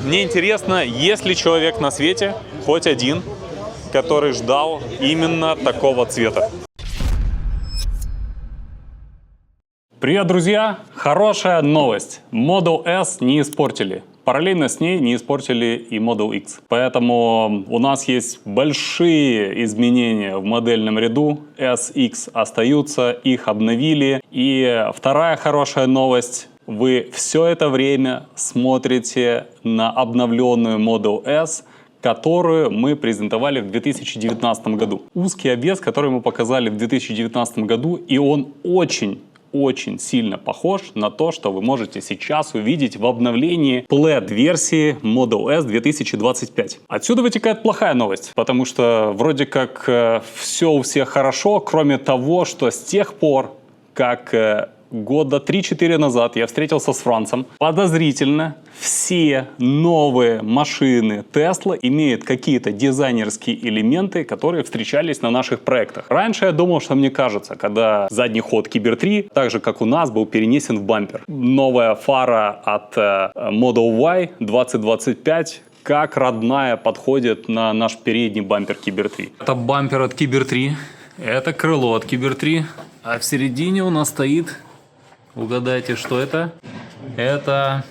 Мне интересно, есть ли человек на свете, хоть один, который ждал именно такого цвета. Привет, друзья! Хорошая новость. Model S не испортили. Параллельно с ней не испортили и Model X. Поэтому у нас есть большие изменения в модельном ряду. S, X остаются, их обновили. И вторая хорошая новость. Вы все это время смотрите на обновленную Model S, которую мы презентовали в 2019 году. Узкий обвес, который мы показали в 2019 году, и он очень сильно похож на то, что вы можете сейчас увидеть в обновлении Plaid-версии Model S 2025. Отсюда вытекает плохая новость, потому что вроде как все у всех хорошо, кроме того, что с тех пор, как года 3-4 назад я встретился с Францем, подозрительно все новые машины Tesla имеют какие-то дизайнерские элементы, которые встречались на наших проектах. Раньше я думал, что мне кажется, когда задний ход Кибер 3, так же как у нас, был перенесен в бампер. Новая фара от Model Y 2025 как родная подходит на наш передний бампер Кибер 3. Это бампер от Кибер 3, это крыло от Кибер 3, а в середине у нас стоит... Угадайте, что это? Это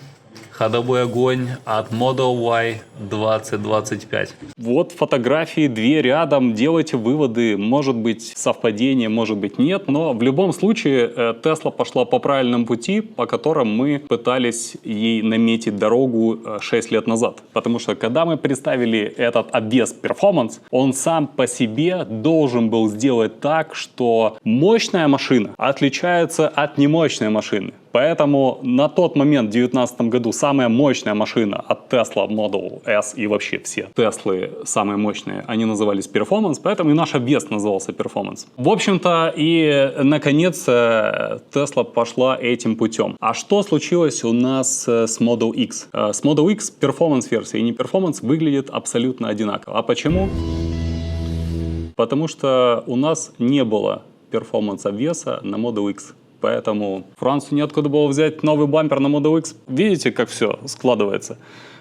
ходовой огонь от Model Y 2025. Вот фотографии две рядом, делайте выводы, может быть совпадение, может быть нет, но в любом случае Tesla пошла по правильному пути, по которому мы пытались ей наметить дорогу 6 лет назад. Потому что когда мы представили этот обвес перформанс, он сам по себе должен был сделать так, что мощная машина отличается от немощной машины. Поэтому на тот момент, в 2019 году, самая мощная машина от Tesla Model S и вообще все Теслы самые мощные, они назывались Performance, поэтому и наш обвес назывался Performance. В общем-то, и наконец Tesla пошла этим путем. А что случилось у нас с Model X? С Model X Performance версия и не Performance выглядит абсолютно одинаково. А почему? Потому что у нас не было Performance обвеса на Model X. Поэтому Францу неоткуда было взять новый бампер на Model X. Видите, как все складывается?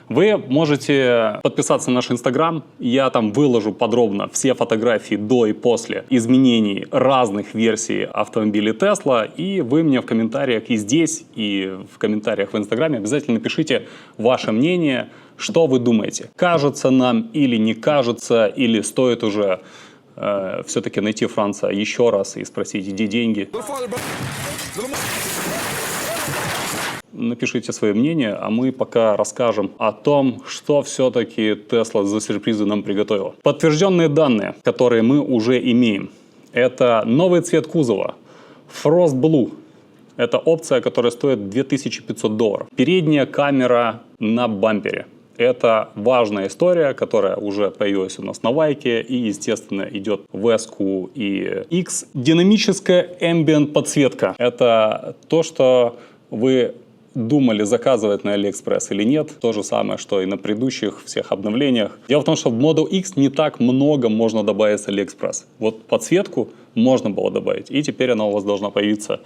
Вы можете подписаться на наш Instagram. Я там выложу подробно все фотографии до и после изменений разных версий автомобилей Tesla. И вы мне в комментариях и здесь, и в комментариях в Инстаграме обязательно напишите ваше мнение, что вы думаете. Кажется нам или не кажется, или стоит уже... все-таки найти Франца еще раз и спросить, где деньги. Напишите свое мнение, а мы пока расскажем о том, что все-таки Tesla за сюрпризы нам приготовила. Подтвержденные данные, которые мы уже имеем, это новый цвет кузова Frost Blue. Это опция, которая стоит $2500. Передняя камера на бампере. Это важная история, которая уже появилась у нас на Вайке и, естественно, идет в S и X. Динамическая ambient подсветка. Это то, что вы думали заказывать на AliExpress или нет. То же самое, что и на предыдущих всех обновлениях. Дело в том, что в Model X не так много можно добавить с AliExpress. Вот подсветку можно было добавить, и теперь она у вас должна появиться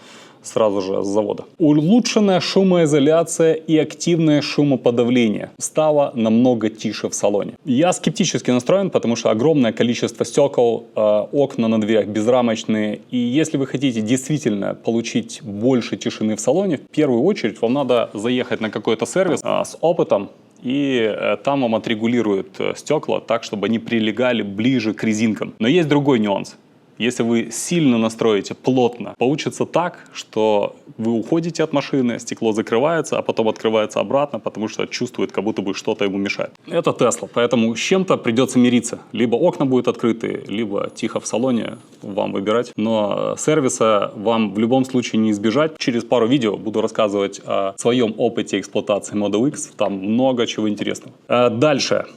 сразу же с завода. Улучшенная шумоизоляция и активное шумоподавление стало намного тише в салоне. Я скептически настроен, потому что огромное количество стекол, окна на дверях безрамочные. И если вы хотите действительно получить больше тишины в салоне, в первую очередь вам надо заехать на какой-то сервис с опытом, и там вам отрегулируют стекла так, чтобы они прилегали ближе к резинкам. Но есть другой нюанс. Если вы сильно настроите плотно, получится так, что вы уходите от машины, стекло закрывается, а потом открывается обратно, потому что чувствует, как будто бы что-то ему мешает. Это Tesla, поэтому с чем-то придется мириться. Либо окна будут открыты, либо тихо в салоне, вам выбирать. Но сервиса вам в любом случае не избежать. Через пару видео буду рассказывать о своем опыте эксплуатации Model X. Там много чего интересного. Дальше.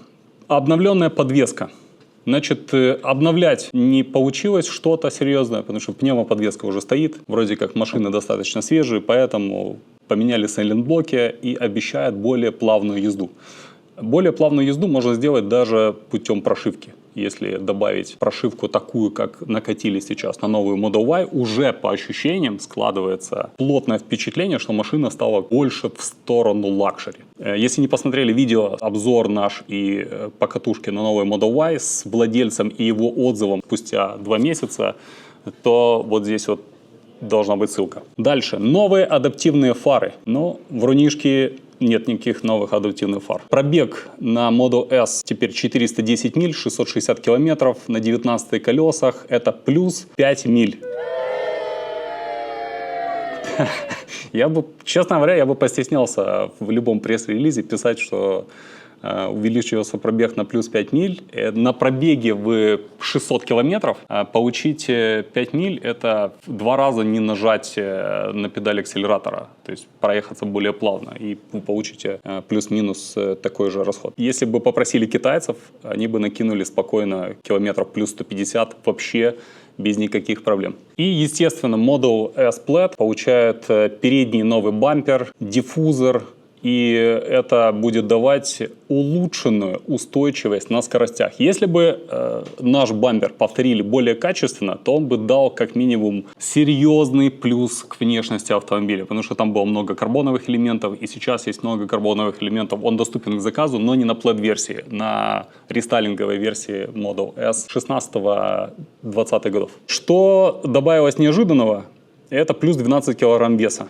Обновленная подвеска. Значит, обновлять не получилось что-то серьезное, потому что пневмоподвеска уже стоит. Вроде как машины достаточно свежие, поэтому поменяли сайлентблоки и обещают более плавную езду. Более плавную езду можно сделать даже путем прошивки. если добавить прошивку такую, как накатили сейчас на новую Model Y, уже по ощущениям складывается плотное впечатление, что машина стала больше в сторону лакшери. Если не посмотрели видео, обзор наш и покатушки на новой Model Y с владельцем и его отзывом спустя 2 месяца, то вот здесь вот должна быть ссылка. Дальше. Новые адаптивные фары. Но в Рунишке нет никаких новых адаптивных фар. Пробег на Model S теперь 410 миль, 660 километров на 19 колесах. Это плюс 5 миль. Честно говоря, я бы постеснялся в любом пресс-релизе писать, что увеличивался пробег на плюс 5 миль. На пробеге в 600 километров получить 5 миль — это в 2 раза не нажать на педаль акселератора, то есть проехаться более плавно, и вы получите плюс-минус такой же расход. Если бы попросили китайцев, они бы накинули спокойно километров плюс 150 вообще без никаких проблем. И, естественно, Model S Plaid получает передний новый бампер, диффузор, и это будет давать улучшенную устойчивость на скоростях. Если бы наш бампер повторили более качественно, то он бы дал как минимум серьезный плюс к внешности автомобиля, потому что там было много карбоновых элементов, и сейчас есть много карбоновых элементов. Он доступен к заказу, но не на Plaid-версии, на рестайлинговой версии Model S 16-20 годов. Что добавилось неожиданного? Это плюс 12 килограмм веса.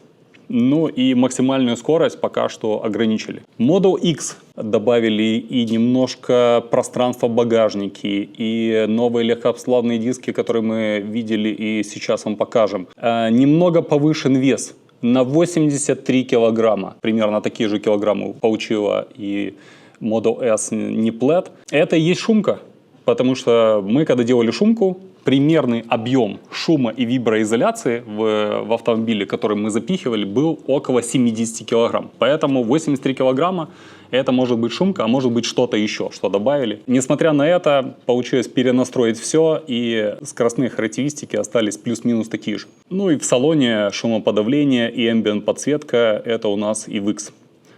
Ну и максимальную скорость пока что ограничили. Model X добавили и немножко пространства в багажнике, и новые легкообславные диски, которые мы видели и сейчас вам покажем. Немного повышен вес на 83 килограмма. Примерно такие же килограммы получила и Model S не Plaid. Это и есть шумка, потому что мы, когда делали шумку, примерный объем шума и виброизоляции в автомобиле, который мы запихивали, был около 70 килограмм. Поэтому 83 килограмма — это может быть шумка, а может быть что-то еще, что добавили. Несмотря на это, получилось перенастроить все, и скоростные характеристики остались плюс-минус такие же. Ну и в салоне шумоподавление и ambient подсветка — это у нас и X.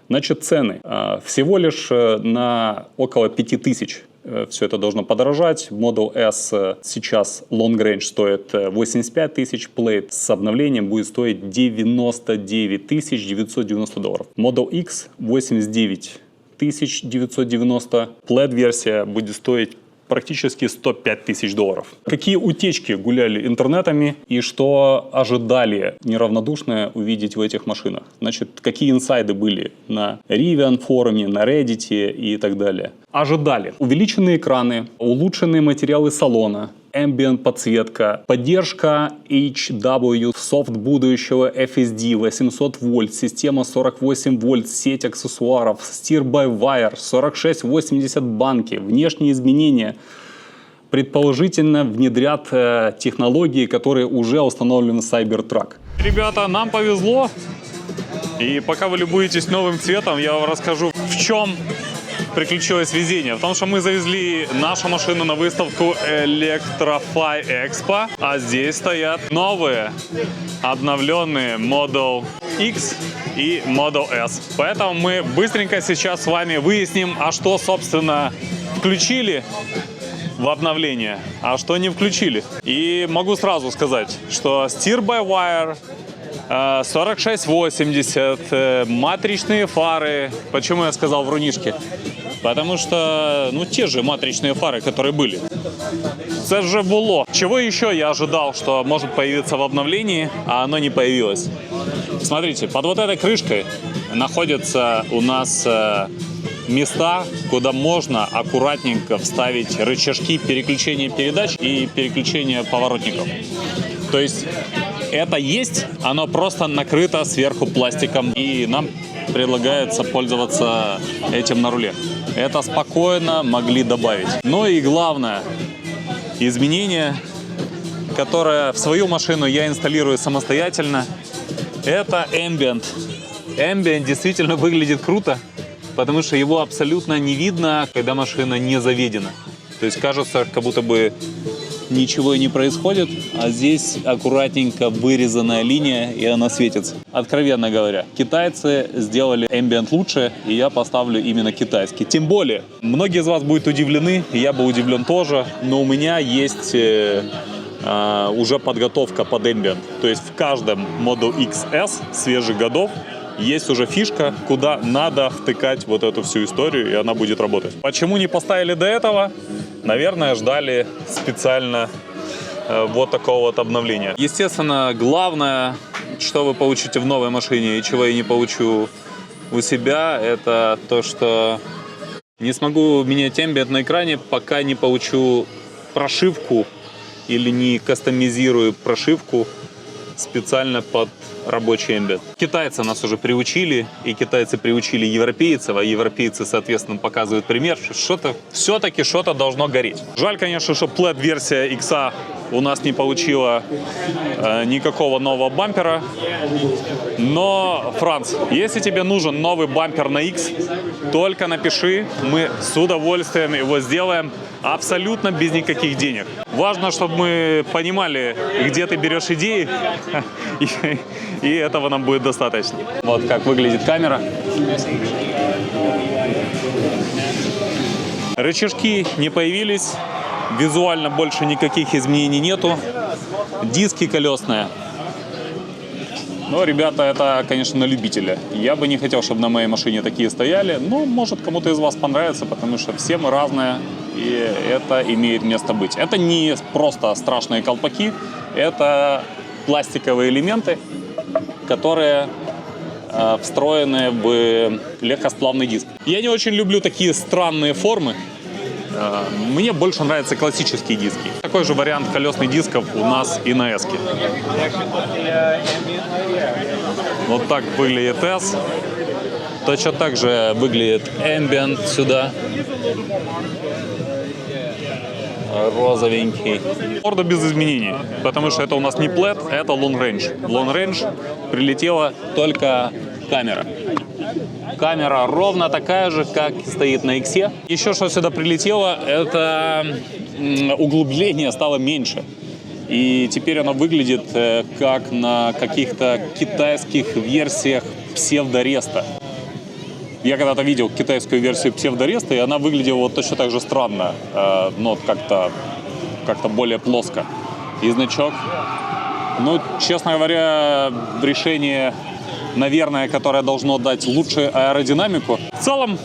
Значит, цены. Всего лишь на около 5000 все это должно подорожать. Model S сейчас Long Range стоит 85 тысяч, Plaid с обновлением будет стоить 99 990 долларов. Model X 89 990, Plaid версия будет стоить практически 105 тысяч долларов. Какие утечки гуляли интернетами и что ожидали неравнодушные увидеть в этих машинах? Значит, какие инсайды были на Rivian форуме, на Reddit и так далее? Ожидали увеличенные экраны, улучшенные материалы салона, ambient подсветка, поддержка HW, софт будущего FSD, 800 вольт, система 48 вольт, сеть аксессуаров, steer-by-wire, 4680 банки, внешние изменения. Предположительно внедрят технологии, которые уже установлены в Cybertruck. Ребята, нам повезло. И пока вы любуетесь новым цветом, я вам расскажу, в чем приключилось везение. В том, что мы завезли нашу машину на выставку Electrify Expo, а здесь стоят новые обновленные Model X и Model S. Поэтому мы быстренько сейчас с вами выясним, а что, собственно, включили в обновление, а что не включили. И могу сразу сказать, что steer-by-wire, 4680, матричные фары. Почему я сказал в Рунишке? Потому что, те же матричные фары, которые были. Это же было. Чего еще я ожидал, что может появиться в обновлении, а оно не появилось? Смотрите, под вот этой крышкой находятся у нас места, куда можно аккуратненько вставить рычажки переключения передач и переключения поворотников. То есть это есть, оно просто накрыто сверху пластиком, и нам предлагается пользоваться этим на руле. Это спокойно могли добавить. Но и главное изменение, которое в свою машину я инсталлирую самостоятельно, это Ambient. Ambient действительно выглядит круто, потому что его абсолютно не видно, когда машина не заведена. То есть кажется, как будто бы ничего и не происходит, а здесь аккуратненько вырезанная линия, и она светится. Откровенно говоря, китайцы сделали Ambient лучше, и я поставлю именно китайский. Тем более, многие из вас будут удивлены, и я бы удивлен тоже, но у меня есть уже подготовка под Ambient. То есть в каждом Model XS свежих годов есть уже фишка, куда надо втыкать вот эту всю историю, и она будет работать. Почему не поставили до этого? Наверное, ждали специально вот такого вот обновления. Естественно, главное, что вы получите в новой машине и чего я не получу у себя, это то, что не смогу менять Ambient на экране, пока не получу прошивку или не кастомизирую прошивку специально под рабочий Ambient. Китайцы нас уже приучили, и китайцы приучили европейцев, а европейцы, соответственно, показывают пример, что что-то все-таки что-то должно гореть. Жаль, конечно, что Plaid-версия X у нас не получила никакого нового бампера. Но, Франц, если тебе нужен новый бампер на X, только напиши, мы с удовольствием его сделаем абсолютно без никаких денег. Важно, чтобы мы понимали, где ты берешь идеи, и этого нам будет достаточно. Вот как выглядит камера. Рычажки не появились, визуально больше никаких изменений нету. Диски колесные. Но, ребята, это, конечно, на любителя. Я бы не хотел, чтобы на моей машине такие стояли. Но, может, кому-то из вас понравится, потому что все мы разные, и это имеет место быть. Это не просто страшные колпаки, это пластиковые элементы, которые встроены в легкосплавный диск. Я не очень люблю такие странные формы. Мне больше нравятся классические диски. Такой же вариант колесных дисков у нас и на S-ке. Вот так выглядит S. Точно так же выглядит Ambient сюда. Розовенький. Морда без изменений, потому что это у нас не Plaid, это Long Range. В Long Range прилетела только камера. Камера ровно такая же, как стоит на X. Еще что сюда прилетело, это углубление стало меньше. И теперь оно выглядит как на каких-то китайских версиях псевдореста. Я когда-то видел китайскую версию псевдореста, и она выглядела вот точно так же странно, но как-то более плоско. И значок, ну, честно говоря, решение, наверное, которое должно дать лучшую аэродинамику. В целом,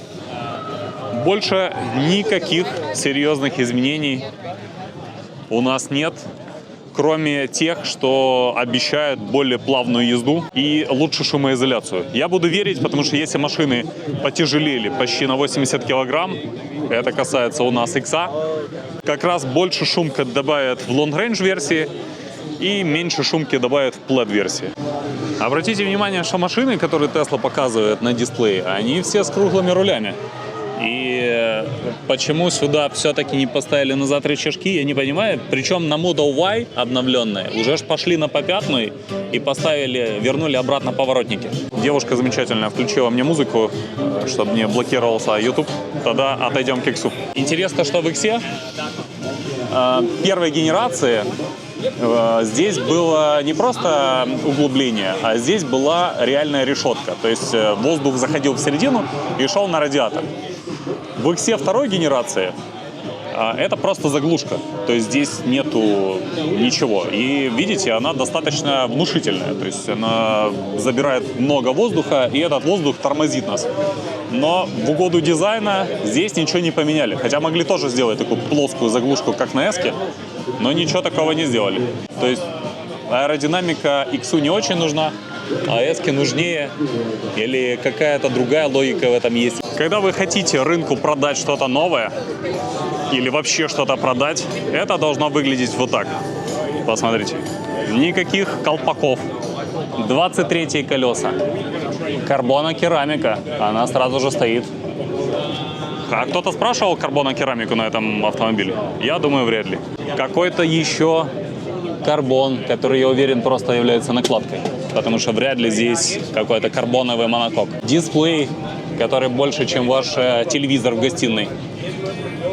больше никаких серьезных изменений у нас нет, кроме тех, что обещают более плавную езду и лучшую шумоизоляцию. Я буду верить, потому что если машины потяжелели почти на 80 килограмм, это касается у нас X, как раз больше шумка добавят в Long Range версии и меньше шумки добавят в Plaid версии. Обратите внимание, что машины, которые Tesla показывает на дисплее, они все с круглыми рулями. И почему сюда все-таки не поставили назад рычажки, я не понимаю. Причем на Model Y обновленные уже пошли на попятную и вернули обратно поворотники. Девушка замечательная включила мне музыку, чтобы не блокировался YouTube. Тогда отойдем к X. Интересно, что в X первой генерации здесь было не просто углубление, а здесь была реальная решетка. То есть воздух заходил в середину и шел на радиатор. В X второй генерации это просто заглушка, то есть здесь нету ничего. И видите, она достаточно внушительная, то есть она забирает много воздуха, и этот воздух тормозит нас. Но в угоду дизайна здесь ничего не поменяли, хотя могли тоже сделать такую плоскую заглушку, как на S-ке, но ничего такого не сделали. То есть аэродинамика X не очень нужна, а S-ке нужнее, или какая-то другая логика в этом есть. Когда вы хотите рынку продать что-то новое, или вообще что-то продать, это должно выглядеть вот так. Посмотрите. Никаких колпаков. 23-е колеса. Карбонокерамика. Она сразу же стоит. А кто-то спрашивал карбонокерамику на этом автомобиле? Я думаю, вряд ли. Какой-то еще карбон, который, я уверен, просто является накладкой. Потому что вряд ли здесь какой-то карбоновый монокок. Дисплей, который больше, чем ваш телевизор в гостиной.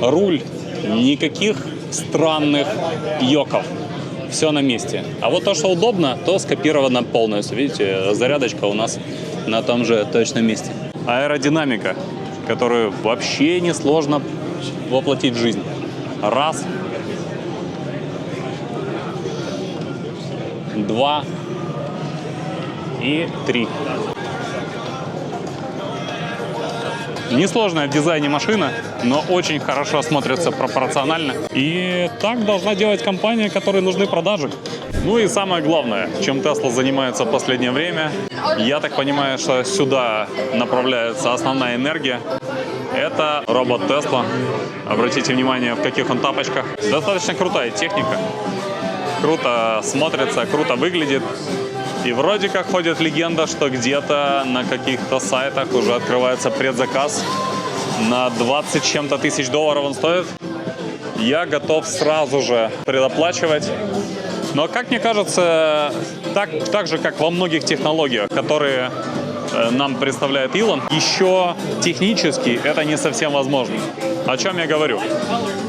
Руль. Никаких странных йоков. Все на месте. А вот то, что удобно, то скопировано полностью. Видите, зарядочка у нас на том же точном месте. Аэродинамика, которую вообще не сложно воплотить в жизнь. Раз. Два. И три. Несложная в дизайне машина, но очень хорошо смотрится пропорционально. И так должна делать компания, которой нужны продажи. Ну и самое главное, чем Tesla занимается в последнее время, я так понимаю, что сюда направляется основная энергия. Это робот Tesla. Обратите внимание, в каких он тапочках. Достаточно крутая техника. Круто смотрится, круто выглядит. И вроде как ходит легенда, что где-то на каких-то сайтах уже открывается предзаказ. На 20 с чем-то тысяч долларов он стоит. Я готов сразу же предоплачивать. Но, как мне кажется, так же, как во многих технологиях, которые нам представляет Илон, еще технически это не совсем возможно. О чем я говорю?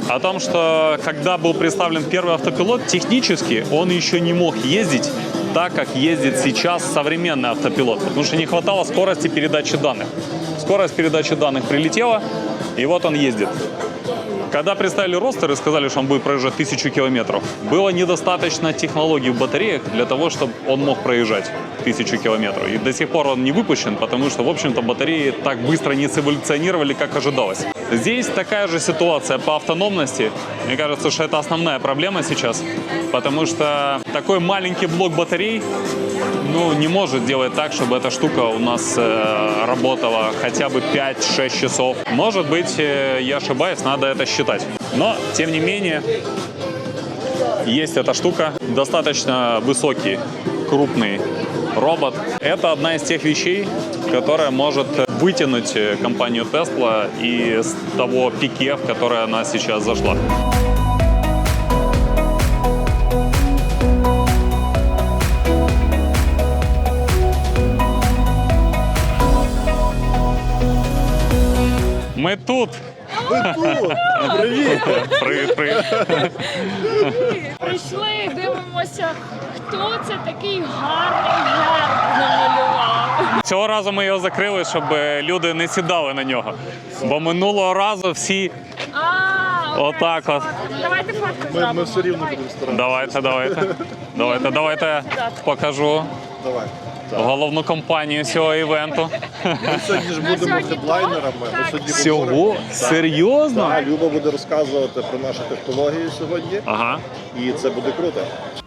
О том, что когда был представлен первый автопилот, технически он еще не мог ездить так, как ездит сейчас современный автопилот, потому что не хватало скорости передачи данных. Скорость передачи данных прилетела, и вот он ездит. Когда представили ростер и сказали, что он будет проезжать 1000 километров, было недостаточно технологий в батареях для того, чтобы он мог проезжать 1000 километров. И до сих пор он не выпущен, потому что, в общем-то, батареи так быстро не эволюционировали, как ожидалось. Здесь такая же ситуация по автономности. Мне кажется, что это основная проблема сейчас, потому что такой маленький блок батарей не может делать так, чтобы эта штука у нас работала хотя бы 5-6 часов. Может быть, я ошибаюсь, надо это считать. Но, тем не менее, есть эта штука. Достаточно высокий, крупный робот. Это одна из тех вещей, которая может вытянуть компанию Tesla из того пике, в который она сейчас зашла. Мы тут! Привіт! Привіт! Прийшли, дивимося, хто це такий гарний герб намалював. Цього разу ми його закрили, щоб люди не сідали на нього. Бо минулого разу всі отак от. Давайте фотку зробимо. Ми все рівно будемо старатися. Давайте покажу Давай. головну компанію цього івенту. Ми сьогодні ж будемо сьогодні хедлайнерами. Ми сьогодні Всього? говоримо. Серйозно? Так, Люба буде розказувати про нашу технологію сьогодні, Ага. і це буде круто.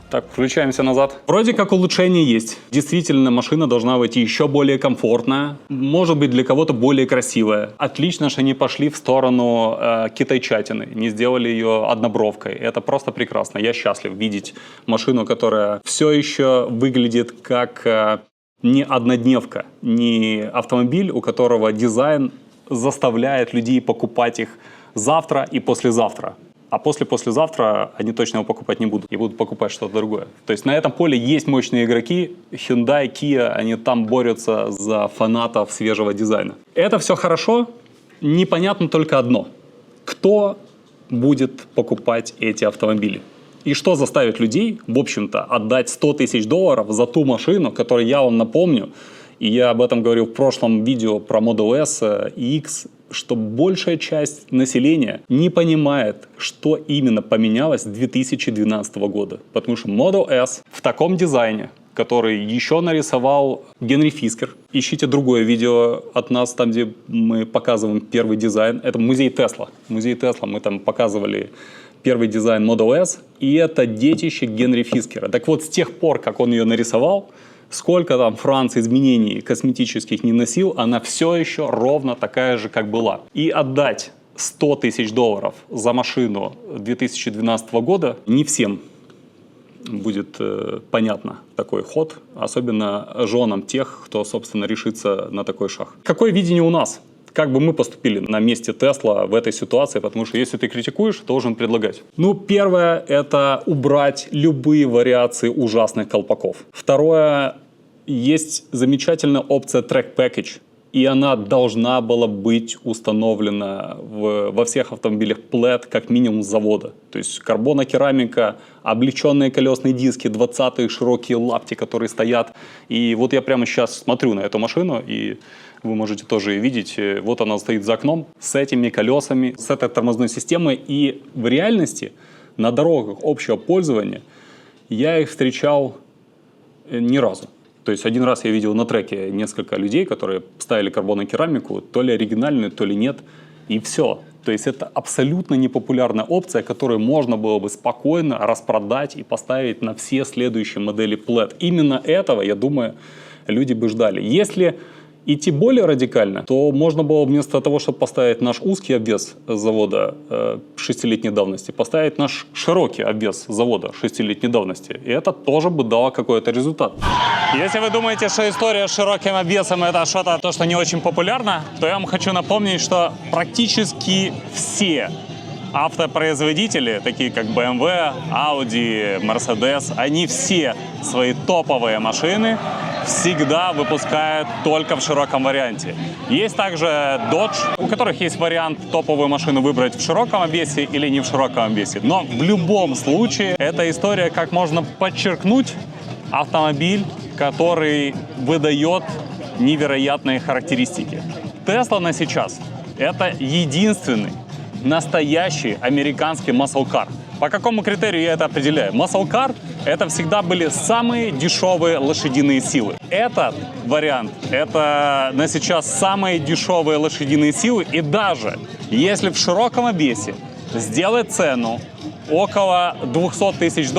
Так, включаемся назад. Вроде как улучшение есть. Действительно, машина должна выйти еще более комфортная, может быть, для кого-то более красивая. Отлично, что они пошли в сторону китайчатины, не сделали ее однобровкой. Это просто прекрасно. Я счастлив видеть машину, которая все еще выглядит как не однодневка, не автомобиль, у которого дизайн заставляет людей покупать их завтра и послезавтра. А после-послезавтра они точно его покупать не будут. И будут покупать что-то другое. То есть на этом поле есть мощные игроки. Hyundai, Kia, они там борются за фанатов свежего дизайна. Это все хорошо. Непонятно только одно. Кто будет покупать эти автомобили? И что заставит людей, в общем-то, отдать 100 тысяч долларов за ту машину, которую я вам напомню, и я об этом говорил в прошлом видео про Model S и X, что большая часть населения не понимает, что именно поменялось с 2012 года. Потому что Model S в таком дизайне, который еще нарисовал Генри Фискер. Ищите другое видео от нас, там, где мы показываем первый дизайн. Это музей Тесла. Музей Тесла, мы там показывали первый дизайн Model S. И это детище Генри Фискера. Так вот, с тех пор, как он ее нарисовал, сколько там Франц изменений косметических не носил, она все еще ровно такая же, как была. И отдать 100 тысяч долларов за машину 2012 года не всем будет понятно такой ход, особенно женам тех, кто, собственно, решится на такой шаг. Какое видение у нас? Как бы мы поступили на месте Тесла в этой ситуации? Потому что если ты критикуешь, должен предлагать. Ну, первое – это убрать любые вариации ужасных колпаков. Второе – есть замечательная опция Track Package, и она должна была быть установлена во всех автомобилях PLED как минимум с завода. То есть карбонокерамика, облегченные колесные диски, 20-е широкие лапти, которые стоят. И вот я прямо сейчас смотрю на эту машину, и вы можете тоже ее видеть. Вот она стоит за окном с этими колесами, с этой тормозной системой. И в реальности на дорогах общего пользования я их встречал ни разу. То есть один раз я видел на треке несколько людей, которые ставили карбонокерамику, то ли оригинальную, то ли нет, и все. То есть это абсолютно непопулярная опция, которую можно было бы спокойно распродать и поставить на все следующие модели PLED. Именно этого, я думаю, люди бы ждали. Если идти более радикально, то можно было вместо того, чтобы поставить наш узкий обвес завода 6-летней давности, поставить наш широкий обвес завода 6-летней давности. И это тоже бы дало какой-то результат. Если вы думаете, что история с широким обвесом это что-то, то, что не очень популярно, то я вам хочу напомнить, что практически все автопроизводители, такие как BMW, Audi, Mercedes, они все свои топовые машины всегда выпускают только в широком варианте. Есть также Dodge, у которых есть вариант топовую машину выбрать в широком обвесе или не в широком обвесе. Но в любом случае, эта история, как можно подчеркнуть автомобиль, который выдает невероятные характеристики. Tesla на сейчас — это единственный настоящий американский muscle car. По какому критерию я это определяю? Muscle car — это всегда были самые дешевые лошадиные силы. Этот вариант — это на сейчас самые дешевые лошадиные силы. И даже если в широком обвесе сделать цену около $200 тысяч,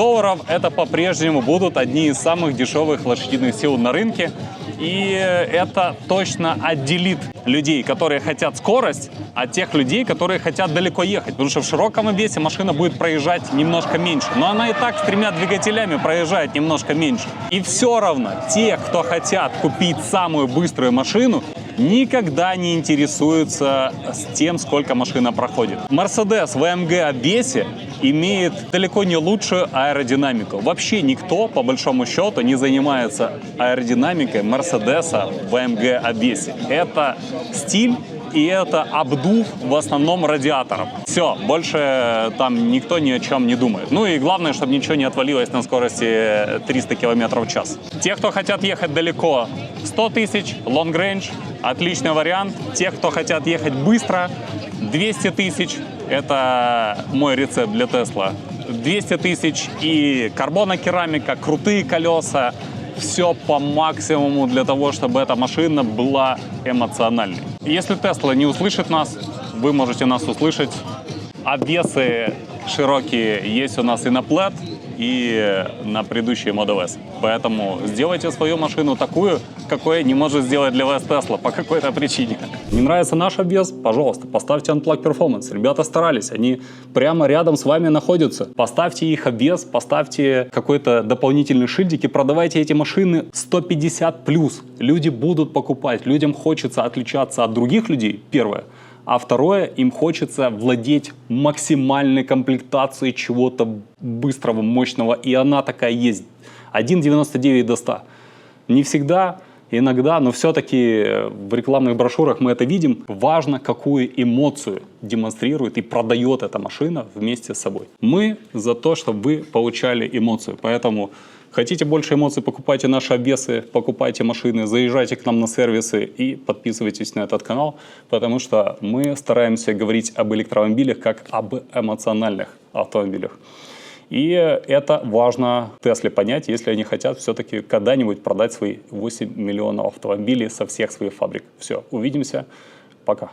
это по-прежнему будут одни из самых дешевых лошадиных сил на рынке. И это точно отделит людей, которые хотят скорость, от тех людей, которые хотят далеко ехать. Потому что в широком обвесе машина будет проезжать немножко меньше. Но она и так с 3 двигателями проезжает немножко меньше. И все равно те, кто хотят купить самую быструю машину, никогда не интересуются с тем, сколько машина проходит. Mercedes в AMG обвесе имеет далеко не лучшую аэродинамику. Вообще никто, по большому счету, не занимается аэродинамикой Мерседеса в AMG обвесе. Это стиль и это обдув в основном радиаторов. Все, больше там никто ни о чем не думает. Ну и главное, чтобы ничего не отвалилось на скорости 300 км в час. Те, кто хотят ехать далеко, 100 тысяч, long range, отличный вариант. Те, кто хотят ехать быстро, 200 тысяч, это мой рецепт для Tesla. 200 тысяч и карбонокерамика, крутые колеса, все по максимуму для того, чтобы эта машина была эмоциональной. Если Tesla не услышит нас, вы можете нас услышать. Обвесы широкие есть у нас и на PLED, и на предыдущие Model S. Поэтому сделайте свою машину такую, какой не может сделать для вас Tesla по какой-то причине. Не нравится наш обвес? Пожалуйста, поставьте Unplug Performance. Ребята старались, они прямо рядом с вами находятся. Поставьте их обвес, поставьте какой-то дополнительный шильдик и продавайте эти машины 150+. Люди будут покупать, людям хочется отличаться от других людей, первое. А второе, им хочется владеть максимальной комплектацией чего-то быстрого, мощного. И она такая есть. 1,99 до 100. Не всегда, иногда, но все-таки в рекламных брошюрах мы это видим. Важно, какую эмоцию демонстрирует и продает эта машина вместе с собой. Мы за то, чтобы вы получали эмоцию. Поэтому хотите больше эмоций, покупайте наши обвесы, покупайте машины, заезжайте к нам на сервисы и подписывайтесь на этот канал, потому что мы стараемся говорить об электромобилях как об эмоциональных автомобилях. И это важно Тесле понять, если они хотят все-таки когда-нибудь продать свои 8 миллионов автомобилей со всех своих фабрик. Все, увидимся, пока.